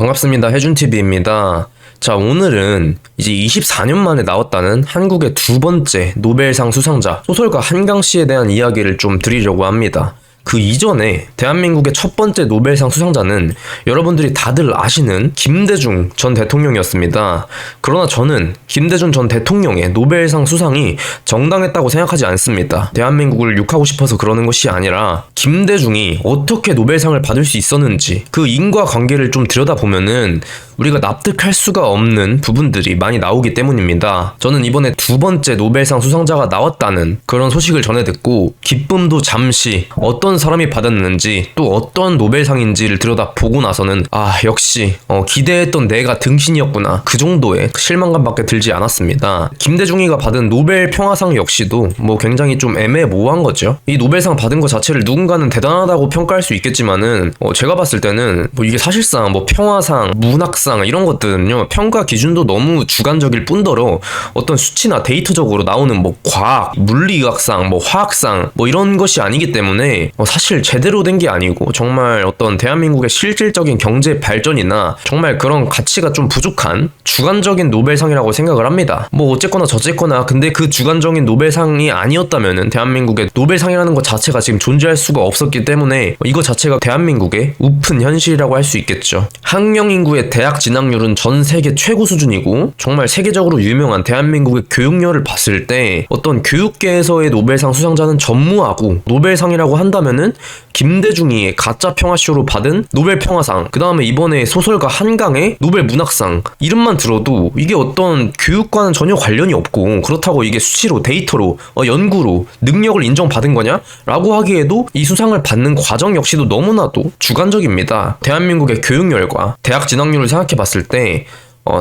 반갑습니다. 해준TV입니다. 자, 오늘은 이제 24년 만에 나왔다는 한국의 두 번째 노벨상 수상자 소설가 한강 씨에 대한 이야기를 좀 드리려고 합니다. 그 이전에 대한민국의 첫 번째 노벨상 수상자는 여러분들이 다들 아시는 김대중 전 대통령이었습니다. 그러나 저는 김대중 전 대통령의 노벨상 수상이 정당했다고 생각하지 않습니다. 대한민국을 욕하고 싶어서 그러는 것이 아니라 김대중이 어떻게 노벨상을 받을 수 있었는지 그 인과관계를 좀 들여다보면은 우리가 납득할 수가 없는 부분들이 많이 나오기 때문입니다. 저는 이번에 두 번째 노벨상 수상자가 나왔다는 그런 소식을 전해 듣고 기쁨도 잠시 어떤 사람이 받았는지 또 어떤 노벨상인지를 들여다보고 나서는 역시 기대했던 내가 등신이었구나, 그 정도의 실망감밖에 들지 않았습니다. 김대중이가 받은 노벨 평화상 역시도 굉장히 좀 애매모호한 거죠. 이 노벨상 받은 것 자체를 누군가는 대단하다고 평가할 수 있겠지만은 제가 봤을 때는 이게 사실상 평화상, 문학상 이런 것들은요, 평가 기준도 너무 주관적일 뿐더러 어떤 수치나 데이터적으로 나오는 과학, 물리학상, 화학상 이런 것이 아니기 때문에 사실 제대로 된 게 아니고 정말 어떤 대한민국의 실질적인 경제 발전이나 정말 그런 가치가 좀 부족한 주관적인 노벨상이라고 생각을 합니다. 어쨌거나 저쨌거나 근데 그 주관적인 노벨상이 아니었다면은 대한민국의 노벨상이라는 것 자체가 지금 존재할 수가 없었기 때문에 이거 자체가 대한민국의 우픈 현실이라고 할 수 있겠죠. 학령 인구의 대학 진학률은 전 세계 최고 수준이고 정말 세계적으로 유명한 대한민국의 교육열을 봤을 때 어떤 교육계에서의 노벨상 수상자는 전무하고 노벨상이라고 한다면은 김대중이 가짜 평화쇼로 받은 노벨 평화상, 그 다음에 이번에 소설가 한강의 노벨 문학상, 이름만 들어도 이게 어떤 교육과는 전혀 관련이 없고 그렇다고 이게 수치로, 데이터로, 연구로 능력을 인정받은 거냐? 라고 하기에도 이 수상을 받는 과정 역시도 너무나도 주관적입니다. 대한민국의 교육열과 대학 진학률을 생각해 봤을 때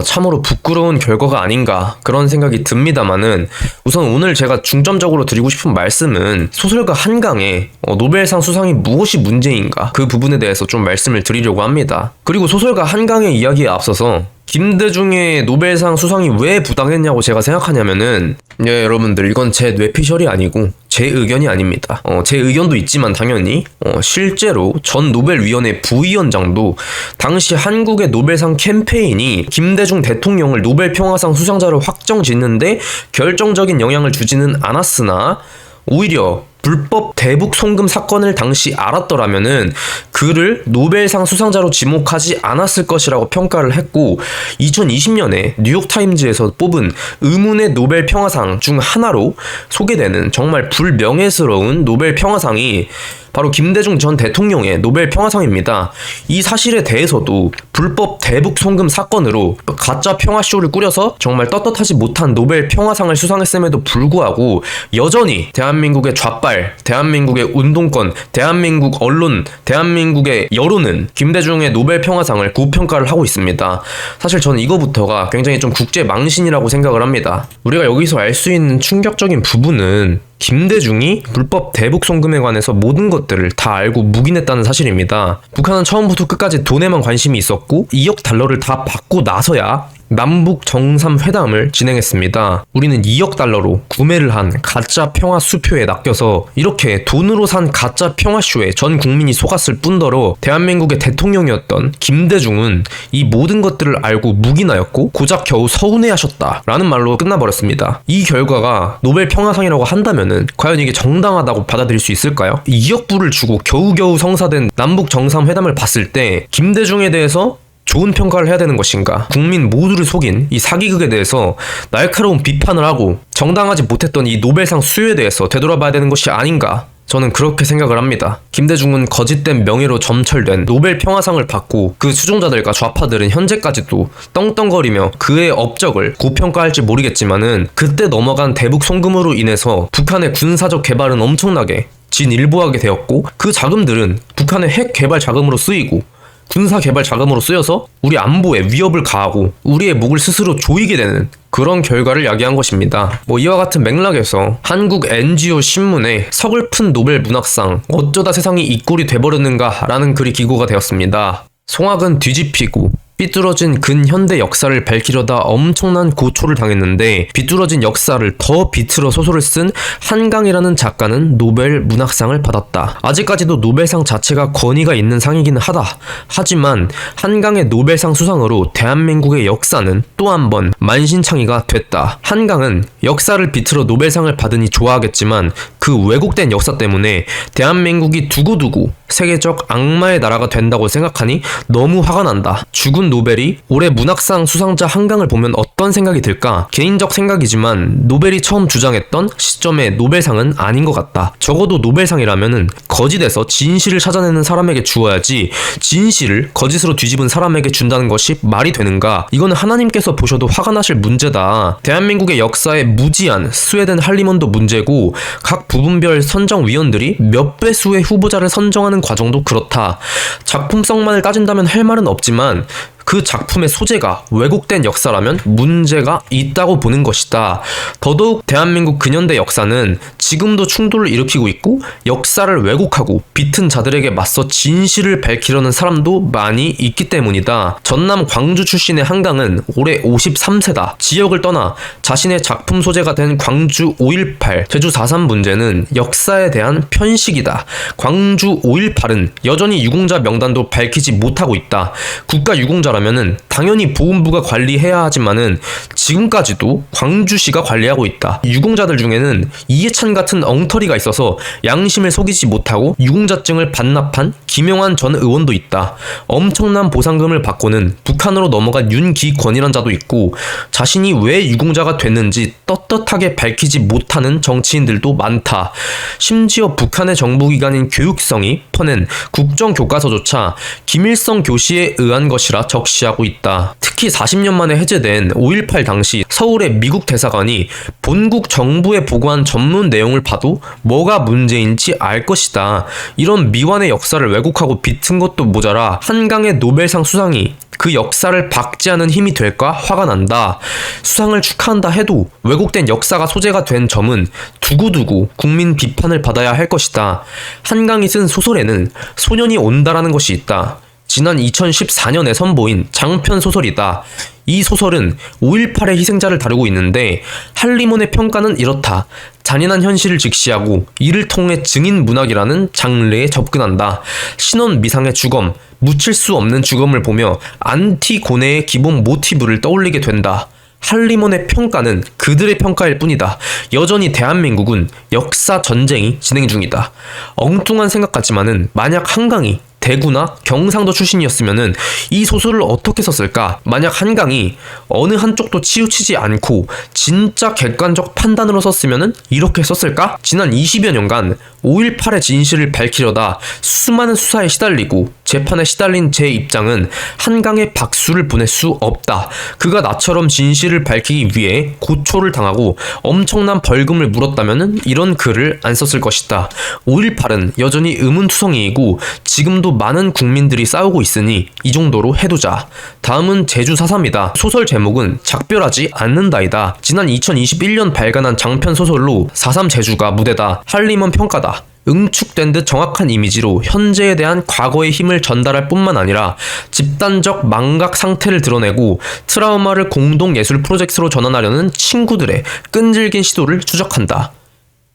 참으로 부끄러운 결과가 아닌가 그런 생각이 듭니다만은, 우선 오늘 제가 중점적으로 드리고 싶은 말씀은 소설가 한강의 노벨상 수상이 무엇이 문제인가, 그 부분에 대해서 좀 말씀을 드리려고 합니다. 그리고 소설가 한강의 이야기에 앞서서 김대중의 노벨상 수상이 왜 부당했냐고 제가 생각하냐면은, 여러분들, 이건 제 뇌피셜이 아니고 제 의견이 아닙니다. 제 의견도 있지만 당연히 실제로 전 노벨위원회 부위원장도 당시 한국의 노벨상 캠페인이 김대중 대통령을 노벨평화상 수상자로 확정짓는데 결정적인 영향을 주지는 않았으나 오히려 불법 대북 송금 사건을 당시 알았더라면은 그를 노벨상 수상자로 지목하지 않았을 것이라고 평가를 했고, 2020년에 뉴욕타임즈에서 뽑은 의문의 노벨 평화상 중 하나로 소개되는 정말 불명예스러운 노벨 평화상이 바로 김대중 전 대통령의 노벨 평화상입니다. 이 사실에 대해서도 불법 대북 송금 사건으로 가짜 평화쇼를 꾸려서 정말 떳떳하지 못한 노벨 평화상을 수상했음에도 불구하고 여전히 대한민국의 좌빨, 대한민국의 운동권, 대한민국 언론, 대한민국의 여론은 김대중의 노벨 평화상을 고평가를 하고 있습니다. 사실 저는 이거부터가 굉장히 좀 국제 망신이라고 생각을 합니다. 우리가 여기서 알 수 있는 충격적인 부분은 김대중이 불법 대북 송금에 관해서 모든 것들을 다 알고 묵인했다는 사실입니다. 북한은 처음부터 끝까지 돈에만 관심이 있었고 2억 달러를 다 받고 나서야 남북 정상회담을 진행했습니다. 우리는 2억 달러로 구매를 한 가짜 평화 수표에 낚여서 이렇게 돈으로 산 가짜 평화쇼에 전 국민이 속았을 뿐더러 대한민국의 대통령이었던 김대중은 이 모든 것들을 알고 묵인하였고 고작 겨우 서운해하셨다 라는 말로 끝나버렸습니다. 이 결과가 노벨 평화상이라고 한다면은 과연 이게 정당하다고 받아들일 수 있을까요? 2억 불을 주고 겨우겨우 성사된 남북 정상회담을 봤을 때 김대중에 대해서 좋은 평가를 해야 되는 것인가, 국민 모두를 속인 이 사기극에 대해서 날카로운 비판을 하고 정당하지 못했던 이 노벨상 수요에 대해서 되돌아봐야 되는 것이 아닌가, 저는 그렇게 생각을 합니다. 김대중은 거짓된 명예로 점철된 노벨 평화상을 받고 그 수종자들과 좌파들은 현재까지도 떵떵거리며 그의 업적을 고평가할지 모르겠지만은 그때 넘어간 대북 송금으로 인해서 북한의 군사적 개발은 엄청나게 진일보하게 되었고 그 자금들은 북한의 핵 개발 자금으로 쓰이고 군사 개발 자금으로 쓰여서 우리 안보에 위협을 가하고 우리의 목을 스스로 조이게 되는 그런 결과를 야기한 것입니다. 이와 같은 맥락에서 한국 NGO 신문에 서글픈 노벨 문학상 어쩌다 세상이 이 꼴이 돼버렸는가 라는 글이 기고가 되었습니다. 송악은 뒤집히고 삐뚤어진 근현대 역사를 밝히려다 엄청난 고초를 당했는데 비뚤어진 역사를 더 비틀어 소설을 쓴 한강이라는 작가는 노벨 문학상을 받았다. 아직까지도 노벨상 자체가 권위가 있는 상이기는 하다. 하지만 한강의 노벨상 수상으로 대한민국의 역사는 또 한 번 만신창이가 됐다. 한강은 역사를 비틀어 노벨상을 받으니 좋아하겠지만 그 왜곡된 역사 때문에 대한민국이 두고두고 세계적 악마의 나라가 된다고 생각하니 너무 화가 난다. 죽은 노벨이 올해 문학상 수상자 한강을 보면 어떤 생각이 들까? 개인적 생각이지만 노벨이 처음 주장했던 시점의 노벨상은 아닌 것 같다. 적어도 노벨상이라면은 거짓에서 진실을 찾아내는 사람에게 주어야지 진실을 거짓으로 뒤집은 사람에게 준다는 것이 말이 되는가? 이거는 하나님께서 보셔도 화가 나실 문제다. 대한민국의 역사에 무지한 스웨덴 할리먼도 문제고 각 부분별 선정위원들이 몇 배수의 후보자를 선정하는 과정도 그렇다. 작품성만을 따진다면 할 말은 없지만 그 작품의 소재가 왜곡된 역사라면 문제가 있다고 보는 것이다. 더더욱 대한민국 근현대 역사는 지금도 충돌을 일으키고 있고 역사를 왜곡하고 비튼 자들에게 맞서 진실을 밝히려는 사람도 많이 있기 때문이다. 전남 광주 출신의 한강은 올해 53세다. 지역을 떠나 자신의 작품 소재가 된 광주 5.18, 제주 4.3 문제는 역사에 대한 편식이다. 광주 5.18은 여전히 유공자 명단도 밝히지 못하고 있다. 국가 유공자라면은 당연히 보훈부가 관리해야 하지만은 지금까지도 광주시가 관리하고 있다. 유공자들 중에는 이해찬 같은 엉터리가 있어서 양심을 속이지 못하고 유공자증을 반납한 김영환 전 의원도 있다. 엄청난 보상금을 받고는 북한으로 넘어간 윤기권이란 자도 있고 자신이 왜 유공자가 됐는지 떳떳하게 밝히지 못하는 정치인들도 많다. 심지어 북한의 정부기관인 교육성이 퍼낸 국정교과서조차 김일성 교시에 의한 것이라 적시하고 있다. 특히 40년 만에 해제된 5.18 당시 서울의 미국 대사관이 본국 정부에 보고한 전문 내용을 봐도 뭐가 문제인지 알 것이다. 이런 미완의 역사를 왜곡하고 비튼 것도 모자라 한강의 노벨상 수상이 그 역사를 박제하는 힘이 될까 화가 난다. 수상을 축하한다 해도 왜곡된 역사가 소재가 된 점은 두고두고 국민 비판을 받아야 할 것이다. 한강이 쓴 소설에는 소년이 온다라는 것이 있다. 지난 2014년에 선보인 장편 소설이다. 이 소설은 5.18의 희생자를 다루고 있는데 할리몬의 평가는 이렇다. 잔인한 현실을 직시하고 이를 통해 증인 문학이라는 장르에 접근한다. 신원 미상의 주검, 묻힐 수 없는 주검을 보며 안티고네의 기본 모티브를 떠올리게 된다. 할리몬의 평가는 그들의 평가일 뿐이다. 여전히 대한민국은 역사 전쟁이 진행 중이다. 엉뚱한 생각 같지만은 만약 한강이 대구나 경상도 출신이었으면은 이 소설을 어떻게 썼을까? 만약 한강이 어느 한쪽도 치우치지 않고 진짜 객관적 판단으로 썼으면은 이렇게 썼을까? 지난 20여 년간 5.18의 진실을 밝히려다 수많은 수사에 시달리고 재판에 시달린 제 입장은 한강에 박수를 보낼 수 없다. 그가 나처럼 진실을 밝히기 위해 고초를 당하고 엄청난 벌금을 물었다면은 이런 글을 안 썼을 것이다. 5.18은 여전히 의문투성이이고 지금도 많은 국민들이 싸우고 있으니 이 정도로 해두자. 다음은 제주 4.3이다. 소설 제목은 작별하지 않는다이다. 지난 2021년 발간한 장편 소설로 4.3 제주가 무대다. 할리먼 평가다. 응축된 듯 정확한 이미지로 현재에 대한 과거의 힘을 전달할 뿐만 아니라 집단적 망각 상태를 드러내고 트라우마를 공동 예술 프로젝트로 전환하려는 친구들의 끈질긴 시도를 추적한다.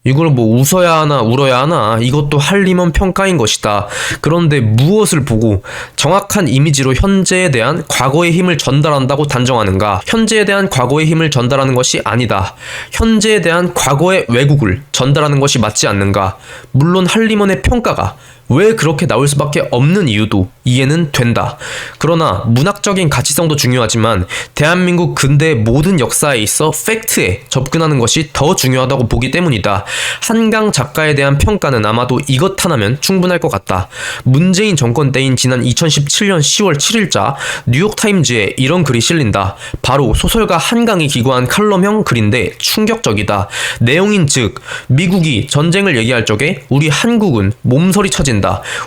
이걸 뭐 웃어야 하나 울어야 하나 이것도 할리먼 평가인 것이다. 그런데 무엇을 보고 정확한 이미지로 현재에 대한 과거의 힘을 전달한다고 단정하는가? 현재에 대한 과거의 힘을 전달하는 것이 아니다. 현재에 대한 과거의 왜곡을 전달하는 것이 맞지 않는가? 물론 할리먼의 평가가 왜 그렇게 나올 수밖에 없는 이유도 이해는 된다. 그러나 문학적인 가치성도 중요하지만 대한민국 근대의 모든 역사에 있어 팩트에 접근하는 것이 더 중요하다고 보기 때문이다. 한강 작가에 대한 평가는 아마도 이것 하나면 충분할 것 같다. 문재인 정권 때인 지난 2017년 10월 7일자 뉴욕타임즈에 이런 글이 실린다. 바로 소설가 한강이 기고한 칼럼형 글인데 충격적이다. 내용인즉 미국이 전쟁을 얘기할 적에 우리 한국은 몸서리 쳐진다.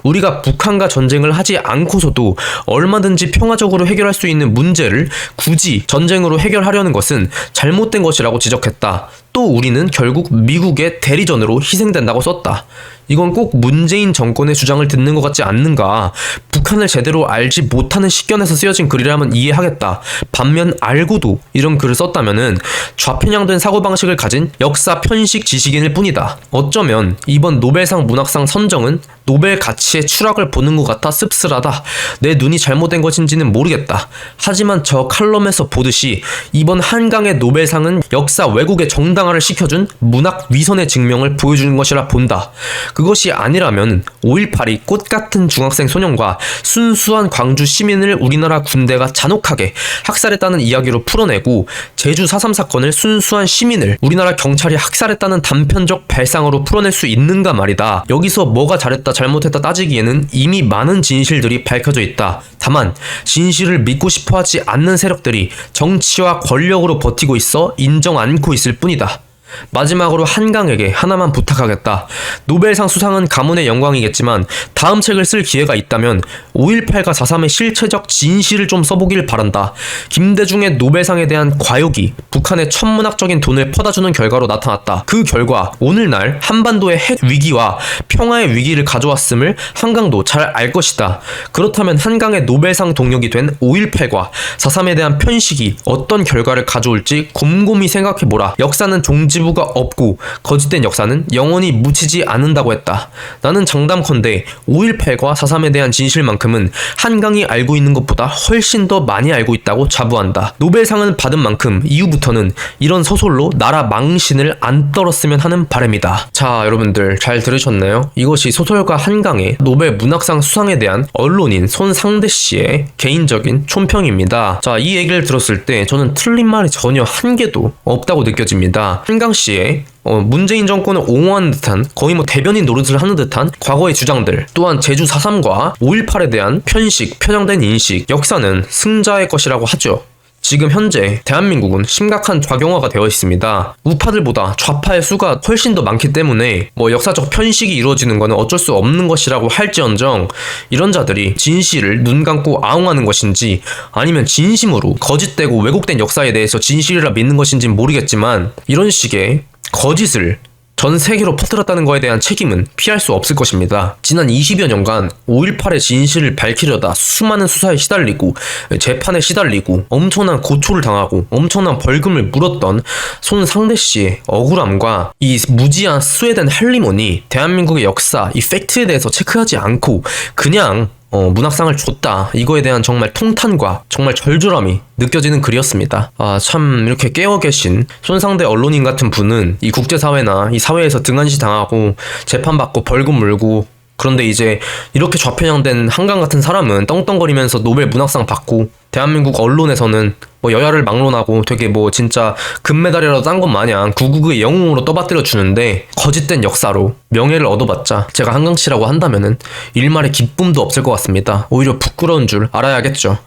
우리가 북한과 전쟁을 하지 않고서도 얼마든지 평화적으로 해결할 수 있는 문제를 굳이 전쟁으로 해결하려는 것은 잘못된 것이라고 지적했다. 또 우리는 결국 미국의 대리전으로 희생된다고 썼다. 이건 꼭 문재인 정권의 주장을 듣는 것 같지 않는가. 북한을 제대로 알지 못하는 식견에서 쓰여진 글이라면 이해하겠다. 반면 알고도 이런 글을 썼다면은 좌편향된 사고방식을 가진 역사 편식 지식인일 뿐이다. 어쩌면 이번 노벨상 문학상 선정은 노벨 가치의 추락을 보는 것 같아 씁쓸하다. 내 눈이 잘못된 것인지는 모르겠다. 하지만 저 칼럼에서 보듯이 이번 한강의 노벨상은 역사 왜곡의 정당화를 시켜준 문학 위선의 증명을 보여주는 것이라 본다. 그것이 아니라면 5.18이 꽃같은 중학생 소년과 순수한 광주 시민을 우리나라 군대가 잔혹하게 학살했다는 이야기로 풀어내고 제주 4.3 사건을 순수한 시민을 우리나라 경찰이 학살했다는 단편적 발상으로 풀어낼 수 있는가 말이다. 여기서 뭐가 잘했다 잘못했다 따지기에는 이미 많은 진실들이 밝혀져 있다. 다만 진실을 믿고 싶어하지 않는 세력들이 정치와 권력으로 버티고 있어 인정 않고 있을 뿐이다. 마지막으로 한강에게 하나만 부탁하겠다. 노벨상 수상은 가문의 영광이겠지만 다음 책을 쓸 기회가 있다면 5.18과 4.3의 실체적 진실을 좀 써보길 바란다. 김대중의 노벨상에 대한 과욕이 북한의 천문학적인 돈을 퍼다주는 결과로 나타났다. 그 결과 오늘날 한반도의 핵 위기와 평화의 위기를 가져왔음을 한강도 잘 알 것이다. 그렇다면 한강의 노벨상 동력이 된 5.18과 4.3에 대한 편식이 어떤 결과를 가져올지 곰곰이 생각해보라. 역사는 종지부가 없고 거짓된 역사는 영원히 묻히지 않는다고 했다. 나는 장담컨대 5.18과 4.3에 대한 진실만큼은 한강이 알고 있는 것보다 훨씬 더 많이 알고 있다고 자부한다. 노벨상을 받은 만큼 이후부터는 이런 서술로 나라 망신을 안 떨었으면 하는 바람이다. 자, 여러분들 잘 들으셨나요? 이것이 소설가 한강의 노벨 문학상 수상에 대한 언론인 손상대 씨의 개인적인 촌평입니다. 자, 이 얘기를 들었을 때 저는 틀린 말이 전혀 한 개도 없다고 느껴집니다. 한강 씨의 문재인 정권을 옹호하는 듯한 거의 대변인 노릇을 하는 듯한 과거의 주장들, 또한 제주 4.3과 5.18에 대한 편식, 편향된 인식, 역사는 승자의 것이라고 하죠. 지금 현재 대한민국은 심각한 좌경화가 되어 있습니다. 우파들보다 좌파의 수가 훨씬 더 많기 때문에 역사적 편식이 이루어지는 것은 어쩔 수 없는 것이라고 할지언정 이런 자들이 진실을 눈 감고 아웅하는 것인지 아니면 진심으로 거짓되고 왜곡된 역사에 대해서 진실이라 믿는 것인지는 모르겠지만 이런 식의 거짓을 전 세계로 퍼뜨렸다는 것에 대한 책임은 피할 수 없을 것입니다. 지난 20여 년간 5.18의 진실을 밝히려다 수많은 수사에 시달리고 재판에 시달리고 엄청난 고초를 당하고 엄청난 벌금을 물었던 손상대 씨의 억울함과 이 무지한 스웨덴 할리몬이 대한민국의 역사, 이 팩트에 대해서 체크하지 않고 그냥 문학상을 줬다. 이거에 대한 정말 통탄과 정말 절절함이 느껴지는 글이었습니다. 참 이렇게 깨어 계신 손상대 언론인 같은 분은 이 국제사회나 이 사회에서 등한시 당하고 재판받고 벌금 물고 그런데 이제 이렇게 좌편향된 한강 같은 사람은 떵떵거리면서 노벨 문학상 받고 대한민국 언론에서는 여야를 막론하고 되게 진짜 금메달이라도 딴 것 마냥 구구의 영웅으로 떠받들여 주는데 거짓된 역사로 명예를 얻어봤자 제가 한강씨라고 한다면은 일말의 기쁨도 없을 것 같습니다. 오히려 부끄러운 줄 알아야겠죠.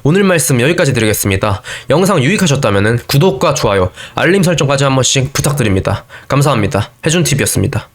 오늘 말씀 여기까지 드리겠습니다. 영상 유익하셨다면은 구독과 좋아요, 알림 설정까지 한 번씩 부탁드립니다. 감사합니다. 해준TV였습니다.